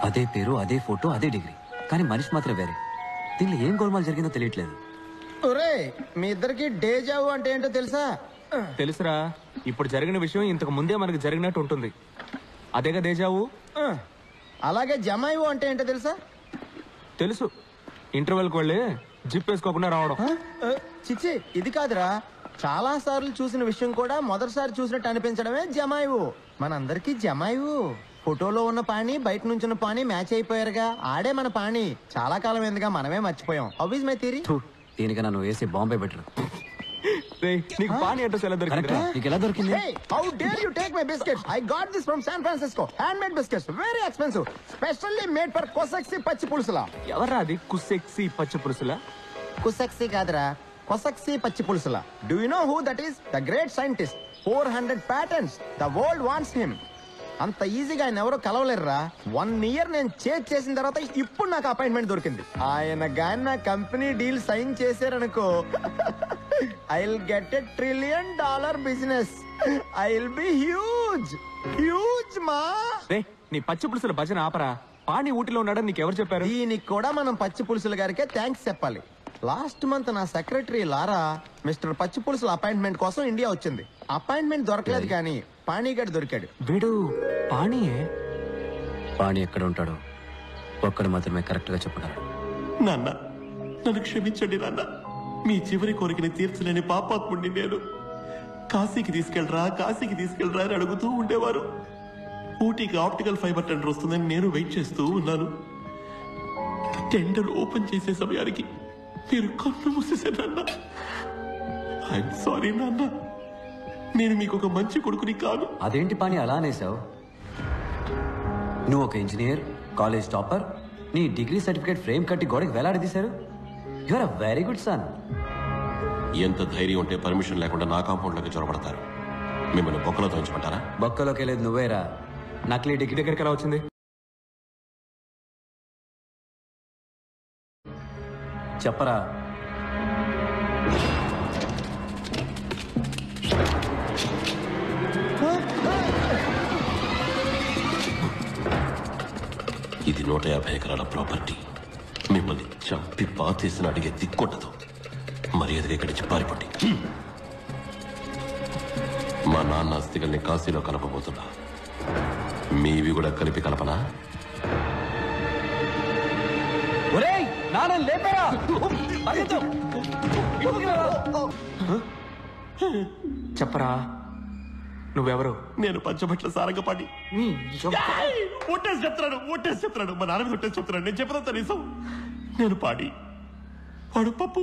అదే పేరు, అదే ఫోటో, అదే డిగ్రీ, కానీ మనిషి మాత్రం వేరే. దీనిలో ఏం గోల్మాల్ జరిగిందో తెలియట్లేదు. ఒరే, మీ ఇద్దరికి డేజావు అంటే ఏంటో తెలుసా? తెలుసురా. ఇప్పుడు జరిగిన విషయం ఇంతకు ముందే మనకు జరిగినట్టు ఉంటుంది. అదేగా డేజావు. అలాగే జమాయివు అంటే ఏంటో తెలుసా? తెలుసు. ఇంటర్వెల్కి వెళ్ళి జిప్ వేసుకోకుండా రావడం. చిచ్చి, ఇది కాదురా. చాలా సార్లు చూసిన విషయం కూడా మొదటిసారి చూసినట్టు అనిపించడమే జమాయివు. మనందరికీ జమాయివు. ఫోటోలో ఉన్న పాణి, బయట నుంచి ఉన్న పాణి మ్యాచ్ అయిపోయారుగా. ఆడే మన పాణి. చాలా కాలం ఎందుగా మనమే మర్చిపోయాం. How is my theory? దీనికన్నా నువ్వు వేసి బాంబే బెటర్. నీకు పాణి అడ్రస్ ఎలా దొరికింది? నీకు ఎలా దొరికింది? How dare you take my biscuits? I got this from San Francisco. Handmade biscuits, very expensive, specially made for Kosaksi పచ్చి పులుసులా. ఎవరా అది? కుసెక్సి పచ్చి పులుసులా? కుసక్సి కాదురా, కొసక్సి పచ్చి పులుసులా. Do you know who that is? The great scientist. 400 patents. The world wants him. అంత ఈజీగా ఆయన ఎవరో కలవలేరురా. 1 year నేను చేసిన తర్వాత ఇప్పుడు నాకు అపాయింట్మెంట్ దొరికింది. ఆయన గాని నా కంపెనీ డీల్ సైన్ చేశారనుకో, I'll get $1 trillion business. I'll be huge. Huge మా. నీ పచ్చి పులుసుల భజన ఆపరా. పాణి ఊటిలో ఉన్నాడని నీకెవరు చెప్పారు? దీనికి కూడా మనం పచ్చి పులుసుల గారికే థ్యాంక్స్ చెప్పాలి. లాస్ట్ మంత్ నా సెక్రటరీ లారా మిస్టర్ పచ్చి పులుసుల అపాయింట్మెంట్ కోసం ఇండియా వచ్చింది. అపాయింట్మెంట్ దొరకలేదు కానీ పాణిగాడు దొరికాడు. వీడు పాణియే. పాణి ఎక్కడ ఉంటాడో ఒక్కడు మాత్రమే కరెక్ట్ గా చెప్పగలడు. నాన్న, నన్ను క్షమించండి నాన్న. మీ చివరి కోరికని తీర్చలేని పాపాత్ముడిని నేను. కాశీకి తీసుకెళ్ళరా అని అడుగుతూ ఉండేవారు. ఊటీకి ఆప్టికల్ ఫైబర్ టెండర్ వస్తుందని నేను వెయిట్ చేస్తూ ఉన్నాను. టెండర్ ఓపెన్ చేసే సమయానికి మీరు కన్ను మూసేశారన్న. ఐఎమ్ సారీ నాన్న. నేను మీకు ఒక మంచి కొడుకుని కాదు. అదేంటి పాణి అలా అనేసావు? నువ్వు ఒక ఇంజనీర్, కాలేజ్ టాపర్, నీ డిగ్రీ సర్టిఫికేట్ ఫ్రేమ్ కట్టి గోడకి వేలాడదీశారు. You are a very good son. ఎంత ధైర్యం ఉంటే పర్మిషన్ లేకుండా నా కాంపౌండ్ లోకి చొరబడతారు? మిమ్మల్ని బొక్కలో తోయించమంటారా? బొక్కలోకి లేదు, నువ్వేరా. నకిలీ డిగ్రీ దగ్గరికి ఎలా వచ్చింది? చెప్పరా. ఇది 150 ఎకరాల ప్రాపర్టీ. మిమ్మల్ని చంపి పాతేసిన అడిగే దిక్కుండదు. మర్యాదగా ఇక్కడి నుంచి పారిపోండి. మా నాన్న అస్థికల్ని కాశీలో కలపబోతున్నా. మీవి కూడా కలిపి కలపనా? చెప్పరా, నువ్వెవరు? నేను పంచబట్ల సారంగపాణి. ఒట్టేసి చెప్తున్నాడు. మా నాన్న మీద ఒట్టేసి చెప్తున్నాడు. నేను చెప్పదంతా నిజం. నేను పాడి, వాడు పప్పు.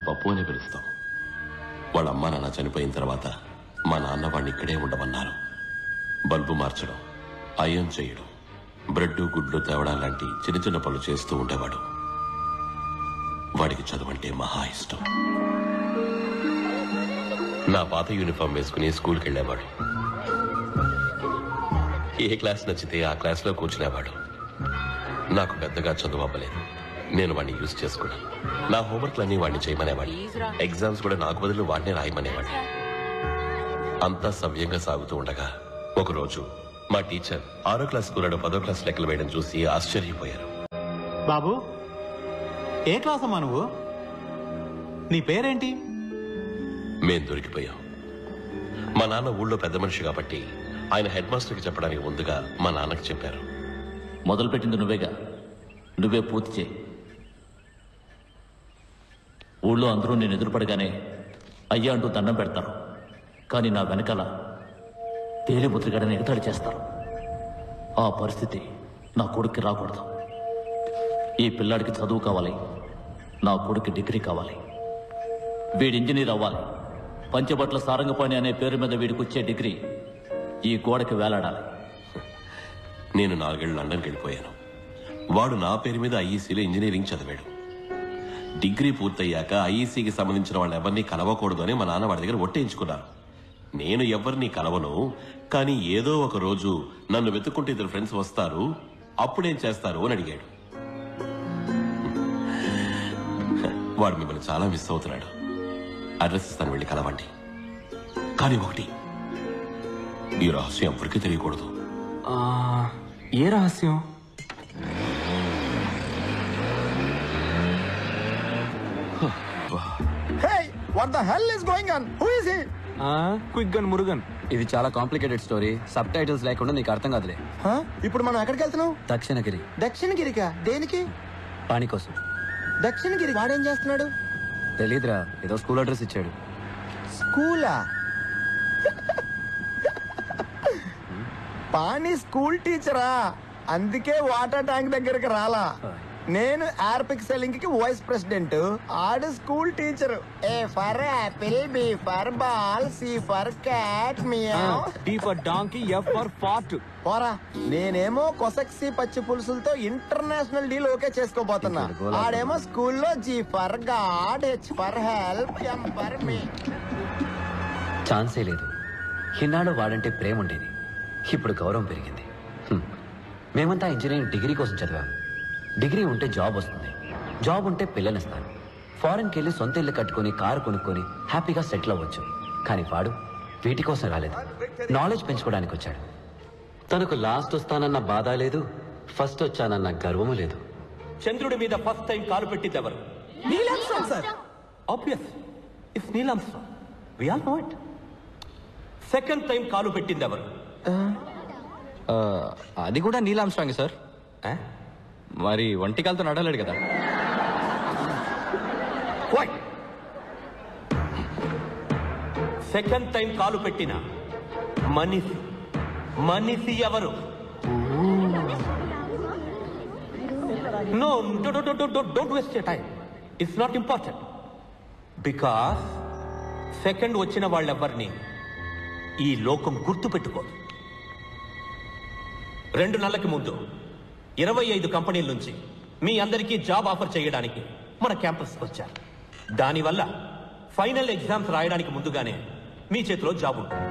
పప్పు అని పిలుస్తాం. వాళ్ళ అమ్మ నాన్న చనిపోయిన తర్వాత మా నాన్న వాడిని ఇక్కడే ఉండమన్నారు. బల్బు మార్చడం, అయం చేయడం, బ్రెడ్ గుడ్లు తేవడం లాంటి చిన్న చిన్న పనులు చేస్తూ ఉండేవాడు. వాడికి చదువంటే మహా ఇష్టం. నా పాత యూనిఫామ్ వేసుకుని స్కూల్కి వెళ్ళేవాడు. ఏ క్లాస్ నచ్చితే ఆ క్లాస్లో కూర్చునేవాడు. నాకు పెద్దగా చదువు అవ్వలేదు. నేను వాడిని యూజ్ చేసుకున్నాను. నా హోంవర్క్లన్నీ వాడిని చేయమనేవాడిని. ఎగ్జామ్స్ కూడా నాకు బదులు వాడినే రాయమనేవాడిని. అంతా సవ్యంగా సాగుతూ ఉండగా ఒకరోజు మా టీచర్ 6వ క్లాస్ స్కూల్లో 10వ క్లాస్ లెక్కలు వేయడం చూసి ఆశ్చర్యపోయారు. బాబు, ఏ క్లాస్ అమ్మా నువ్వు? నీ పేరేంటి? మేం దొరికిపోయాం. మా నాన్న ఊళ్ళో పెద్ద మనిషి కాబట్టి ఆయన హెడ్ మాస్టర్కి చెప్పడానికి ముందుగా మా నాన్నకి చెప్పారు. మొదలుపెట్టింది నువ్వేగా, నువ్వే పూర్తి చేయి. ఊళ్ళో అందరూ నేను ఎదురుపడగానే అయ్యా అంటూ దండం పెడతారు. కానీ నా వెనకాల తేలిముద్రిగాడని ఎగతాళి చేస్తారు. ఆ పరిస్థితి నా కొడుక్కి రాకూడదు. ఈ పిల్లాడికి చదువు కావాలి, నా కొడుక్కి డిగ్రీ కావాలి. వీడి ఇంజనీర్ అవ్వాలి. పంచబట్ల సారంగపాణి అనే పేరు మీద వీడికి వచ్చే డిగ్రీ ఈ గోడకి వేలాడాలి. నేను 4 ఏళ్ళు లండన్కి వెళ్ళిపోయాను. వాడు నా పేరు మీద ఐఈసీలో ఇంజనీరింగ్ చదివాడు. డిగ్రీ పూర్తయ్యాక ఐఈసీకి సంబంధించిన వాళ్ళు ఎవరిని కలవకూడదు అని మా నాన్న వాడి దగ్గర ఒట్టేయించుకున్నారు. నేను ఎవరిని కలవను, కానీ ఏదో ఒక రోజు నన్ను వెతుక్కుంటే 2 ఫ్రెండ్స్ వస్తారు, అప్పుడేం చేస్తారు అని అడిగాడు. వాడు మిమ్మల్ని చాలా మిస్ అవుతున్నాడు. అడ్రస్ ఇస్తాను, వెళ్ళి కలవండి. కానీ ఒకటి, ఈ రహస్యం ఎవరికీ తెలియకూడదు. ఏ రహస్యం? Hey, what the hell is going on? Who is he? Quick gun Murugan. ఇది చాలా కాంప్లికేటెడ్ స్టోరీ. సబ్ టైటిల్స్ లేకుండా నీకు అర్థం కాదులే. ఇప్పుడు మనం ఎక్కడికి వెళ్తున్నాం? దక్షిణగిరి. దక్షిణగిరికా? దేనికి? పాని కోసం. దక్షిణగిరి వాడేం చేస్తున్నాడు? తెలీదురా, ఏదో స్కూల్ అడ్రస్ ఇచ్చాడు. స్కూలా? పాని స్కూల్ టీచరా? అందుకే వాటర్ ట్యాంక్ దగ్గరికి రాలా. నేను ఆర్పిక్ సెల్లింగ్ కి వైస్ ప్రెసిడెంట్, ఆడు school teacher. A for apple, B for ball, C for cat, meow, D for donkey, F for fart. పోరా. నేనేమో కొసక్సి పచ్చి పులుసులతో ఇంటర్నేషనల్ డీల్ ఓకే చేసుకోబోతున్నా. ఆడేమో స్కూల్లో G for God, H for help, M for me. ఛాన్సే లేదు. ఇన్నాడు వాడంటే ప్రేమ ఉండేది, ఇప్పుడు గౌరవం పెరిగింది. మేమంతా ఇంజనీరింగ్ డిగ్రీ కోసం చదివాం. డిగ్రీ ఉంటే జాబ్ వస్తుంది, జాబ్ ఉంటే పిల్లనిస్తాను. ఫారెన్కి వెళ్ళి సొంత ఇల్లు కట్టుకుని కారు కొనుక్కొని హ్యాపీగా సెటిల్ అవ్వచ్చు. కానీ వాడు వీటి కోసం రాలేదు, నాలెడ్జ్ పెంచుకోవడానికి వచ్చాడు. తనకు లాస్ట్ వస్తానన్న బాధ లేదు, ఫస్ట్ వచ్చానన్న గర్వము లేదు. చంద్రుడి మీద ఫస్ట్ టైం కాలు పెట్టింది ఎవరు? Neil Armstrong sir. Obvious, it's Neil Armstrong. We all know it. Second time కాలు పెట్టింది ఎవరు? అది కూడా నీల్ ఆర్మ్స్ట్రాంగ్ సార్. మరి ఒంటికాలతో నడవలేడు కదా. సెకండ్ టైం కాలు పెట్టిన మనిషి ఎవరు? No, don't waste your time. It's not important. Because second వచ్చిన వాళ్ళెవ్వరిని ఈ లోకం గుర్తు పెట్టుకోదు. 2 నెలలకి ముందు 25 కంపెనీల నుంచి మీ అందరికీ జాబ్ ఆఫర్ చేయడానికి మన క్యాంపస్కి వచ్చారు. దానివల్ల ఫైనల్ ఎగ్జామ్స్ రాయడానికి ముందుగానే మీ చేతిలో జాబ్ ఉంటుంది.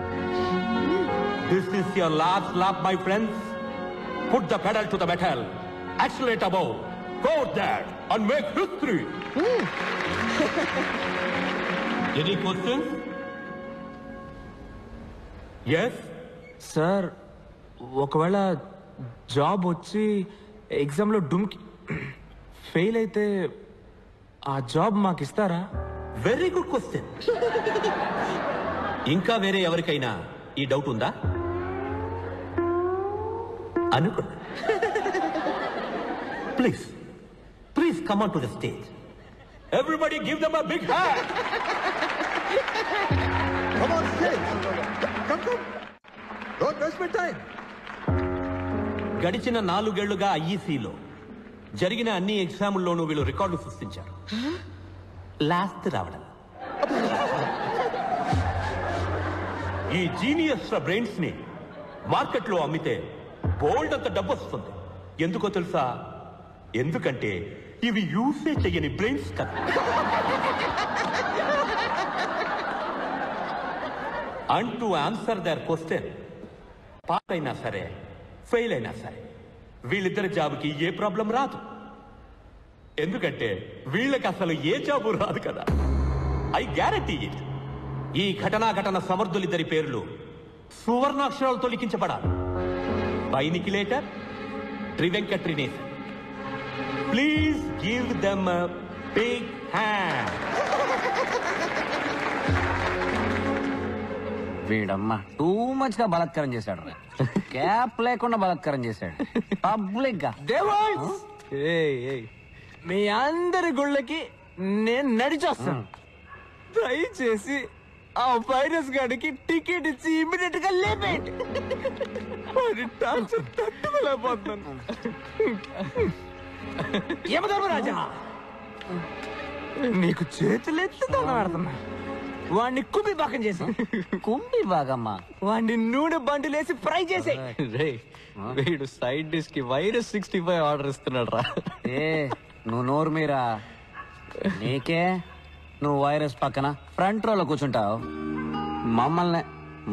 This is your last lap my friends. Put the pedal to the metal, accelerate above, go that and make history. Any questions? Yes sir, ఒకవేళ జాబ్ వచ్చి ఎగ్జామ్లో డుమ్కి ఫెయిల్ అయితే ఆ జాబ్ మాకు ఇస్తారా? Very good question. ఇంకా వేరే ఎవరికైనా ఈ డౌట్ ఉందా? అనుకున్నా. Please come on to the stage. Everybody give them a big hand. Come on stage. Come. Don't waste my time. గడిచిన 4 ఏళ్లుగా ఐఈసీలో జరిగిన అన్ని ఎగ్జాముల్లోనూ వీళ్ళు రికార్డు సృష్టించారు. లాస్ట్ రావడం. ఈ జీనియస్ బ్రెయిన్స్ ని మార్కెట్లో అమ్మితే బోల్డ్ అంత డబ్బు వస్తుంది. ఎందుకో తెలుసా? ఎందుకంటే ఇవి యూసే చెయ్యని బ్రెయిన్స్ కదా. And to answer their question, pass అయినా సరే ఫెయిల్ అయినా సరే వీళ్ళిద్దరి జాబ్కి ఏ ప్రాబ్లం రాదు. ఎందుకంటే వీళ్ళకి అసలు ఏ జాబు రాదు కదా. I guarantee it. ఈ ఘటన సమర్థులిద్దరి పేర్లు సువర్ణాక్షరాలతో లిఖించబడాలి. బై నిఖిలేటర్, త్రివెంకట్రినేశన్. Please give them a big hand. వీడమ్మ టూ మచ్ గా బలాత్కారం చేశాడు. క్యాప్ లేకుండా బలాత్కారం చేశాడు పబ్లిక్ గా. మీ అందరి గుళ్ళకి నేను నడిచొస్తాను. దయచేసి ఆ వైరస్ గాడికి టికెట్ ఇచ్చి ఇమీడియట్ గా లేపేయండి. తట్టుకోలేకపోతున్నాను. యమధర్మరాజా, నీకు చేతులెత్తి దండం పెడుతున్నా. వాడిని కుంభి భాగం చేసి కుంభి భాగమ్మా వాడిని నూనె బండిలేసి ఫ్రై చేసే. వీడు సైడ్ డిష్ కి వైరస్ 65 ఆర్డర్ ఇస్తున్నాడు రా. నువ్వు నోరు మీరా. నీకే నువ్వు వైరస్ పక్కన ఫ్రంట్ రోలో కూర్చుంటావు. మమ్మల్ని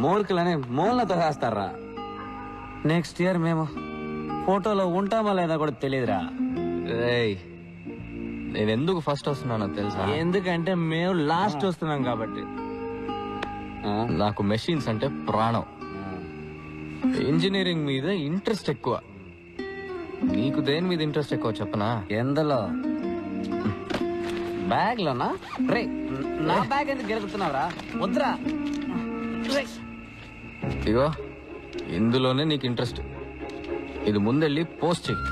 మూర్ఖులని మూలతో వేస్తారా. నెక్స్ట్ ఇయర్ మేము ఫోటోలో ఉంటామా లేదా కూడా తెలియదురా. నేను ఎందుకు ఫస్ట్ వస్తున్నానో తెలుసా? ఎందుకంటే మేము లాస్ట్ వస్తున్నాం కాబట్టి. నాకు మెషిన్స్ అంటే ప్రాణం. ఇంజనీరింగ్ మీద ఇంట్రెస్ట్ ఎక్కువ. నీకు దేని మీద ఇంట్రెస్ట్ ఎక్కువ చెప్పనా? ఎందులో? బ్యాగ్ లోనా? రే నా బ్యాగ్ ఎందుకు గెలుగుతున్నావురా? వద్దురా. ఇగో ఇందులోనే నీకు ఇంట్రెస్ట్. ఇది ముందెళ్ళి పోస్ట్ చెయ్యి.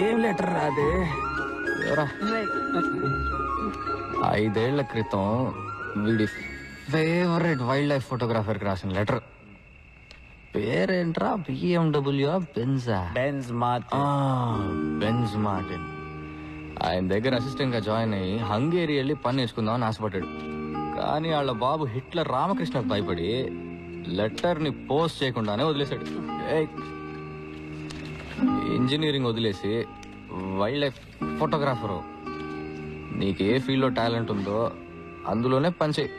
ఏం లెటర్ రాదే? 5 ఏళ్ల క్రితం వీడి ఫేవరెట్ వైల్డ్ లైఫ్ ఫోటోగ్రాఫర్కి రాసిన లెటర్. పేరేంట్రా? BMW బెంజా? Benz Martin. ఆయన దగ్గర అసిస్టెంట్ గా జాయిన్ అయ్యి హంగేరి వెళ్ళి పని నేర్చుకుందామని ఆశపడ్డాడు. కానీ వాళ్ళ బాబు హిట్లర్ రామకృష్ణకు భయపడి లెటర్ ని పోస్ట్ చేయకుండానే వదిలేశాడు. ఇంజనీరింగ్ వదిలేసి వైల్డ్ లైఫ్ ఫోటోగ్రాఫరు. నీకు ఏ ఫీల్డ్ లో టాలెంట్ ఉందో అందులోనే పనిచేయి.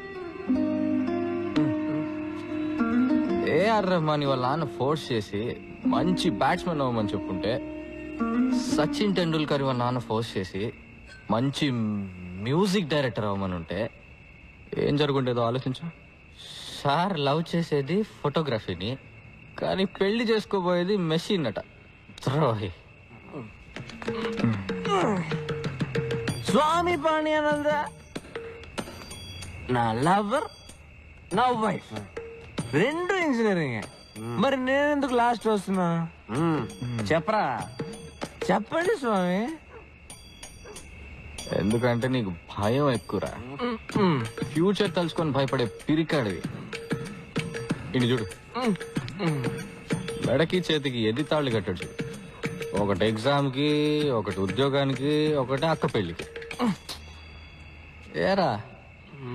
ఏఆర్ రెహమాన్ వాళ్ళ నాన్న ఫోర్స్ చేసి మంచి బ్యాట్స్మెన్ అవ్వమని చెప్పుంటే, సచిన్ టెండూల్కర్ వాళ్ళ నాన్న ఫోర్స్ చేసి మంచి మ్యూజిక్ డైరెక్టర్ అవ్వమని ఉంటే ఏం జరుగుండేదో ఆలోచించు. సార్ లవ్ చేసేది ఫోటోగ్రఫీని, కానీ పెళ్లి చేసుకోబోయేది మెషిన్ అట. ద్రోహి. స్వామి పాణ్యానంద నా లవర్, నా వైఫ్ రెండు ఇంజనీరింగ్. మరి నేనెందుకు లాస్ట్ వస్తున్నా? చెప్పరా. చెప్పండి స్వామి. ఎందుకంటే నీకు భయం ఎక్కువరా. ఫ్యూచర్ తలుచుకొని భయపడే పిరికాడివి. ఇటు చూడు, మెడకి చేతికి ఎది తాళ్ళు కట్టాడు చూడు. ఒకటి ఎగ్జామ్ కి, ఒకటి ఉద్యోగానికి, ఒకటి అక్క పెళ్లికి. ఏరా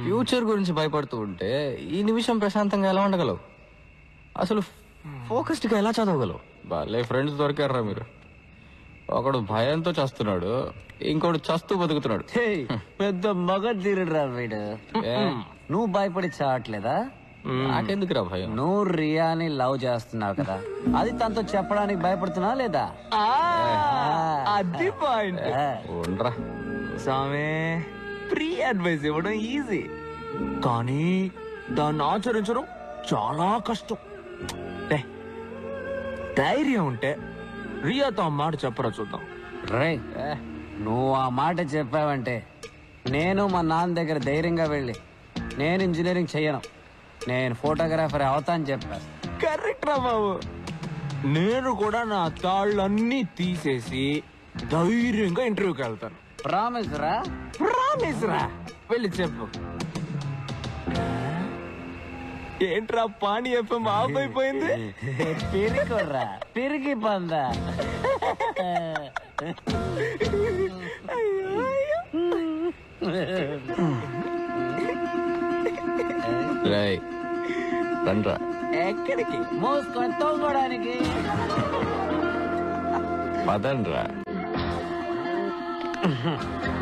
ఫ్యూచర్ గురించి భయపడుతూ ఉంటే ఈ నిమిషం ప్రశాంతంగా ఎలా ఉండగలవు? అసలు ఫోకస్డ్ గా ఎలా చదవగలవు? భలే ఫ్రెండ్స్ దొరికారా మీరు. ఒకడు భయంతో చస్తున్నాడు, ఇంకోడు చస్తూ బతుకుతున్నాడు. పెద్ద మగ తీరుడురా వీడు. నువ్వు భయపడి చావట్లేదా? నాకెందుకురా భయం? నువ్వు రియాని లవ్ చేస్తున్నావు కదా, అది తనతో చెప్పడానికి భయపడుతున్నా లేదా? అది పాయింట్. ఉండరా స్వామి, ఫ్రీ అడ్వైస్ ఇవ్వడం ఈజీ, కానీ దాన్ని ఆచరించడం చాలా కష్టం. ధైర్యం ఉంటే రియాతో ఆ మాట చెప్పరా చూద్దాం. రే నువ్వు ఆ మాట చెప్పావంటే నేను మా నాన్న దగ్గర ధైర్యంగా వెళ్ళి నేను ఇంజనీరింగ్ చెయ్యను, నేను ఫోటోగ్రాఫర్ అవుతా అని చెప్పా. కరెక్ట్ రా బాబు. నేను కూడా నా తాళ్ళన్నీ తీసేసి ధైర్యంగా ఇంటర్వ్యూకి వెళ్తాను. ప్రామిస్ రా? ప్రామిస్ రా. వెళ్ళి చెప్పు. ఏంట్రా పాణి ఎఫ్ఎం ఆఫ్ అయిపోయింది? పిరికొర్రా, పిరికి పందా. రండ్రా. ఎక్కడికి? మోసుకొని తోలుకోవడానికి. పదండ్రా.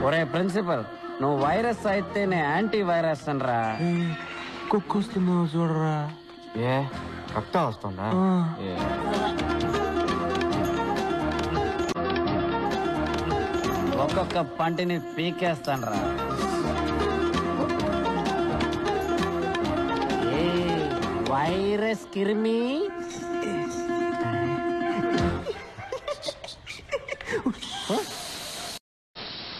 ఒరే ప్రిన్సిపల్, నువ్వు వైరస్ అయితే నేను యాంటీ వైరస్ అనరా. కుక్కొస్తున్నావు చూడరా. ఏ రక్తం వస్తుందా? ఒక్కొక్క పంటిని పీకేస్తానరా. వైరస్ కిరిమి.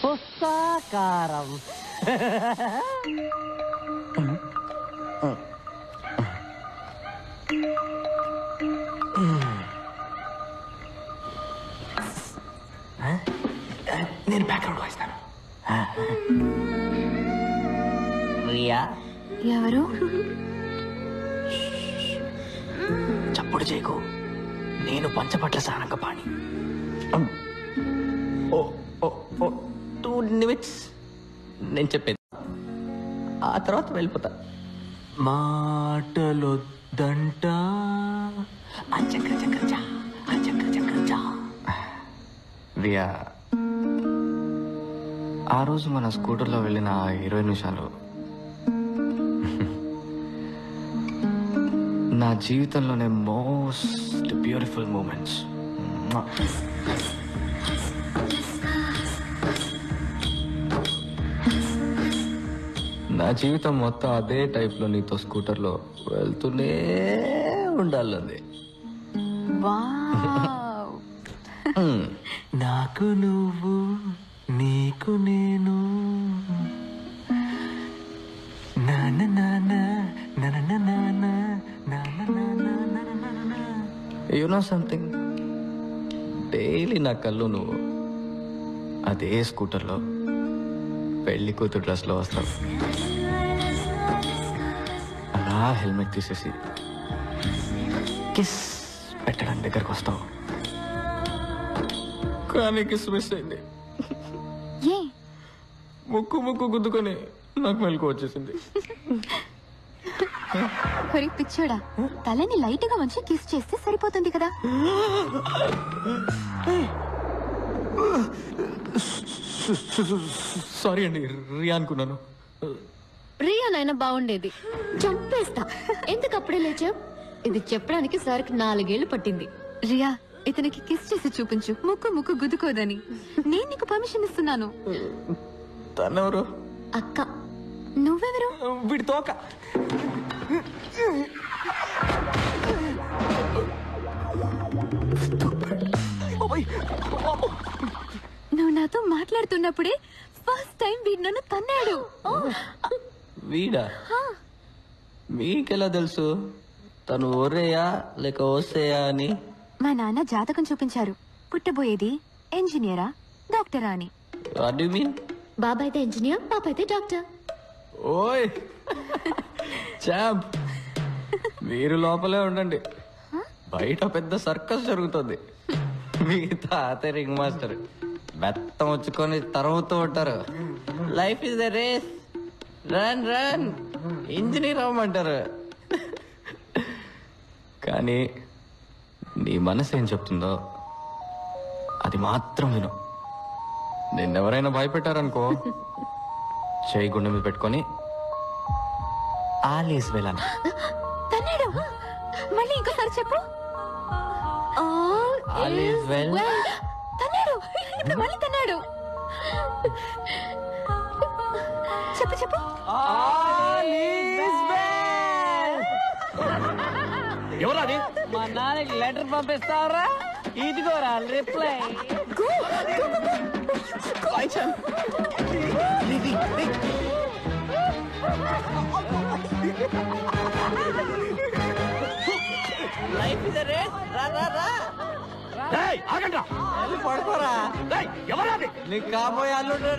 పుస్తకారం. నేను బ్యాక్గ్రౌండ్ వాయిస్తాను. రియా ఎవరు? చప్పుడు చేయకు, నేను పంచపట్ల సారంగపాణి. 2 minutes నేను చెప్పేది, ఆ తర్వాత వెళ్ళిపోతా. మాటలొద్దంట. రియా, ఆ రోజు మన స్కూటర్లో వెళ్ళిన 20 నిమిషాలు నా జీవితంలోనే మోస్ట్ బ్యూటిఫుల్ మూమెంట్స్. నా జీవితం మొత్తం అదే టైప్లో నీతో స్కూటర్లో వెళ్తూనే ఉండాలి. వావ్. నాకు నువ్వు నీకు నేను యు నో సంథింగ్, డైలీ నా కళ్ళు నువ్వు అదే స్కూటర్లో పెళ్లి కూతురు డ్రెస్లో వస్తావు. అలా హెల్మెట్ తీసేసి కిస్ పెట్టడానికి దగ్గరకు వస్తావు. కానీ కిస్ మిస్ అయింది. ఏ ముక్కు గుద్దుకొని నాకు మెలకు వచ్చేసింది. ఒరే పిచ్చోడా, తలని లైట్ గా వంచి కిస్ చేస్తే సరిపోతుంది కదా. సారీ అండి, రియా అనుకున్నాను. రియా నాయన బాగుండేది. చంపేస్తా. ఎందుకు అప్పుడే లేచావు? ఇది చెప్పడానికి సార్కి 4 ఏళ్లు పట్టింది. రియా, ఇతనికి కిస్ చేసి చూపించు, ముక్కు గుద్దుకోదని. నేను నీకు పర్మిషన్ ఇస్తున్నాను. తనెవరు? అక్క. నువ్వెవరు? వీడి తోక. నువ్వు నాతో మాట్లాడుతున్నప్పుడే ఫస్ట్ టైం వీడు నన్ను తన్నాడు. వీడా? మీకెలా తెలుసు తను ఓరేయా లేక ఓసేయా అని? మా నాన్న జాతకం చూపించారు. పుట్టబోయేది ఇంజనీరా డాక్టరా అని. What do you mean? బాబా అయితే ఇంజనీర్, పాప అయితే డాక్టర్. ఓయ్ చాంప్, మీరు లోపలే ఉండండి, బయట పెద్ద సర్కస్ జరుగుతుంది. మీ తాత రింగ్ మాస్టర్ బెత్తం వచ్చుకొని తరుముతూ ఉంటారు. Life is the race, run engineer అవ్వమంటారు. కానీ నీ మనసు ఏం చెప్తుందో అది మాత్రం విను. నిన్నెవరైనా భయపెట్టారనుకో, చేయి గుండె మీద పెట్టుకొని ఆలీస్ వెళ్ళాను. తన్నాడు. మళ్ళీ ఇంకోసారి చెప్పు. All is well. తన్నాడు. ఇప్పుడు మళ్ళీ తన్నాడు. చెప్పు. ఎవరాది? మా నాన్నకి లెటర్ పంపిస్తావరా? ఇదిగోరా reply. Life is a race, రా ఆగండ్రా. పడుకోరా. ఎవరాది? నీకు కాబోయే అల్లుడు